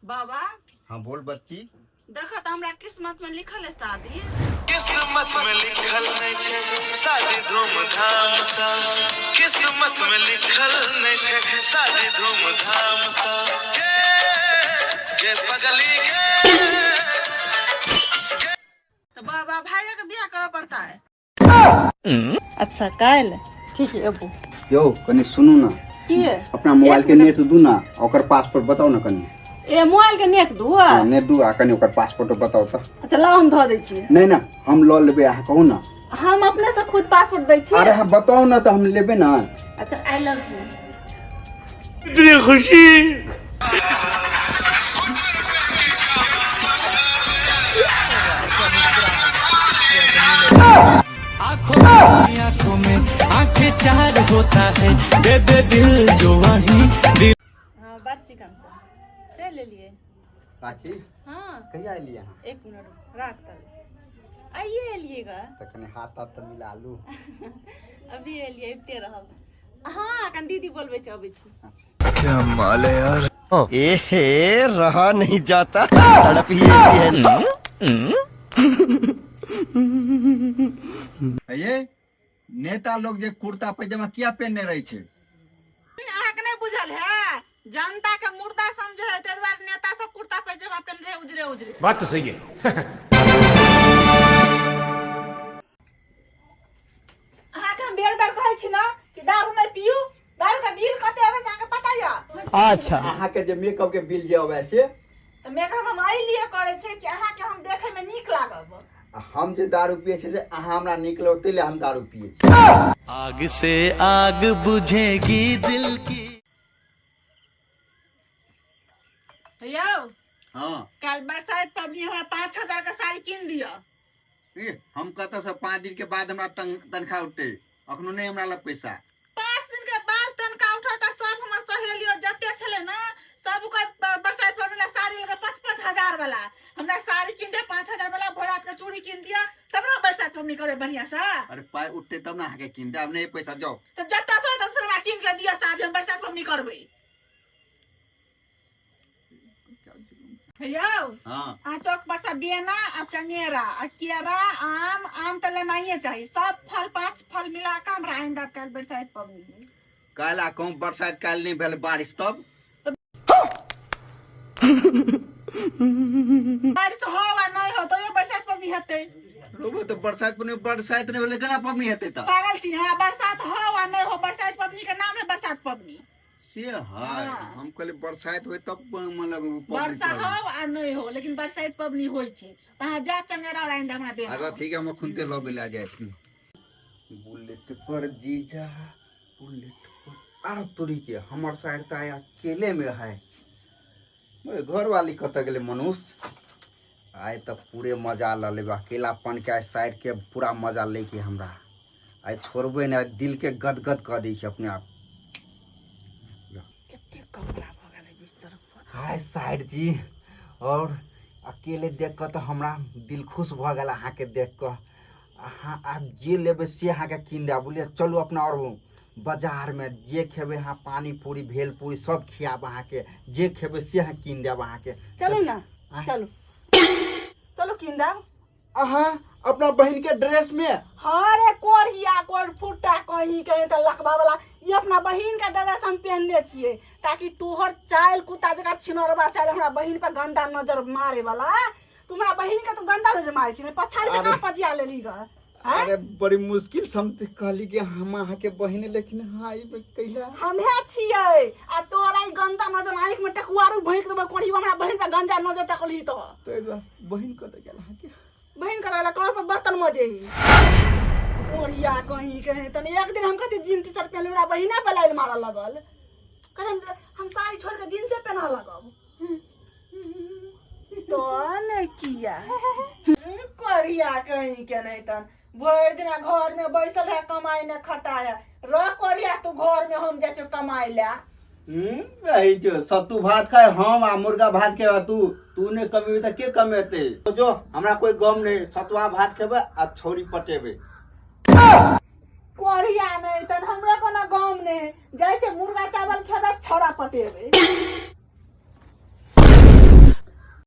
बाबा। हाँ बोल बच्ची। देखो तो हमरा किस्मत में लिखल है शादी। किस्मत में लिखल नहीं छे शादी धूमधाम सा। किस्मत में लिखल नहीं छे शादी धूमधाम सा। के पगली के। तो बाबा भाई का ब्याह करना पड़ता है। अच्छा काल ठीक है अबू। यो कनी सुनू ना की है अपना मोबाइल के नेट दू ना ओकर पासपोर्ट बताओ ना कनी। ए मोबाइल के नेट दू नेट दू आ कनी ओकर पासपोर्ट बताओ त। अच्छा लाओ हम ध दै छी। नहीं ना हम ल लेबे आ कहू ना। हम अपने से खुद पासपोर्ट दै छी। अरे हाँ बताओ ना तो हम लेबे ना। अच्छा आई लव यू। इतनी खुशी। आंखों में आंखें चार होता है दे दे दिल जो वही दिल। हां बात चिकन से ले लिए। बाची हां कहिया आइली यहां? एक मिनट रात तक आइए एलिएगा। त कनी हाथ हाथ त मिला लू। अभी एलिए इते रहब। हां कन दीदी बोलबे छ अबै छी। क्या माल है यार। ए रहा नहीं जाता तड़प ही ऐसी है। ये नेता लोग जे कुर्ता पैजामा किया पहनने रहे छे? अहाँ के नहीं बुझल है जनता के मुर्दा समझे है तेरे बार नेता सब कुर्ता पैजामा पहन रहे उजरे उजरे। बात तो सही है। अहाँ के हम बेर बेर कहै छी ना कि दारू नहीं पियू। दारू का बिल कते आवे से अहाँ के पता या? अच्छा अहाँ के जे मेकअप के बिल जे आवे से तो मेकअप हम आई लिए करे छे कि अहाँ के हम देखे में नीक लागब। हम जे दारू पिए छे से अहाँ हमरा निकलो तेले हम दारू पिए। आग से आग बुझेगी दिल की। यो हाँ कल बरसात पबनी हमरा 5000 का साड़ी किन दिया। हम कहता सब 5 दिन के बाद हमरा तनखा उठे अखनो नहीं हमरा लग पैसा। 5 दिन के बाद तनखा उठाता सब हमर सहेली और जते छले ना सब को बरसात पबनी ला साड़ी 5-5 हजार वाला हमरा साड़ी किन दे 5000 वाला भोरात के चूड़ी किन दिया तब ना बरसात पबनी करे बढ़िया से। अरे पाई उठते तब ना आके किन दे अब नहीं पैसा जाओ। तो जत्ता सो दस रुपया किन के दिया साड़ी हम बरसात पबनी करबे। यो हाँ आ चौक पर से बेना आ चंगेरा आ केरा आम तो लेना ही चाहिए। सब फल 5 फल मिला के हमरा आइंदा कल बरसात पबनी में। कल आ कहूँ बरसात काल नहीं भेल बारिश तब बारिश हो वा नहीं हो तो ये बरसात पबनी हेतै। रोबो तो बरसात नहीं भेले केना पबनी हेतै त? पागल छी हां बरसात हो वा नहीं हो बरसात पबनी के नाम है बरसात पबनी से हां हाँ। हम कहले बरसात होय तब मतलब वर्षा हो आ नहीं हो लेकिन बरसात पबनी होई छी। तहां जा चंगेरा आइंदा हमरा दे। अच्छा ठीक है हम खुनते लो बिला जाए छी। बुलेट पर जीजा बुलेट पर अरे तोरी के हमर साइड त आया अकेले में है। मैं घर वाली कत गेले मनुष्य आए तब पूरे मजा ल लेबे अकेलापन के साइड के पूरा मजा लेके हमरा आए छोड़बे ना दिल के गदगद कर दै छै अपने आप। केते कमरा भ गेलै बिस्तर पर। हाय साइड जी और अकेले देख कर तो हमरा दिल खुश भ गेल अहाँ के देख कर। अहाँ आप जे लेबे से अहाँ के किन दे बोलिए चलू अपना और बाजार में जे खेबे अहाँ पानी पूरी भेल पूरी सब खियाब अहाँ के जे खेबे से अहाँ किन देब अहाँ के। चलू ना चलू चलो किन दाम। अहाँ अपना बहन के ड्रेस में अरे कोरिया कोर फुट्टा कहीं कहीं तो लकवा वाला ये अपना बहिन का ड्रेस हम पहनले छिए ताकि तोहर चाल कुत्ता जगह छिनरवा चाल हमरा बहिन पर गंदा नजर मारे वाला तुम्हारा बहिन का तो गंदा नजर मारे छी पछाड़ी से ना पजिया लेली ग। अरे बड़ी मुश्किल से हम कहली कि हम अहाँ के बहिन लेकिन हाँ ई कैला हमे छिए आ तोरा ई गंदा नजर आंख में टकुआरू भोंक देबे कोड़ी हमरा बहिन पर गंदा नजर टकली तो बहिन कत गेल अहाँ के बहिन कराला कौन पर बर्तन मजे ही कोरिया कहीं कहीं तने एक दिन हम कहते जीन टी शर्ट पहन हमरा बहिना बलाइल मारा लगल कहते हम साड़ी छोड़ के जींस पहना लगब तो ने किया कोरिया कहीं के नहीं तन भर दिन घर में बैसल है कमाई ने खटाया र कोरिया तू घर में हम जाए कमाई ला। यही जो सत्तू भात खाए हम आ मुर्गा भात के तू ने कमेबे त के कमेते तो जो हमरा कोई गम नहीं सतुआ भात खेबे आ छौरी पटेबे। कोरिया नहीं तन हमरा कोनो गम नहीं जाय छे मुर्गा चावल खेबे छोरा पटेबे।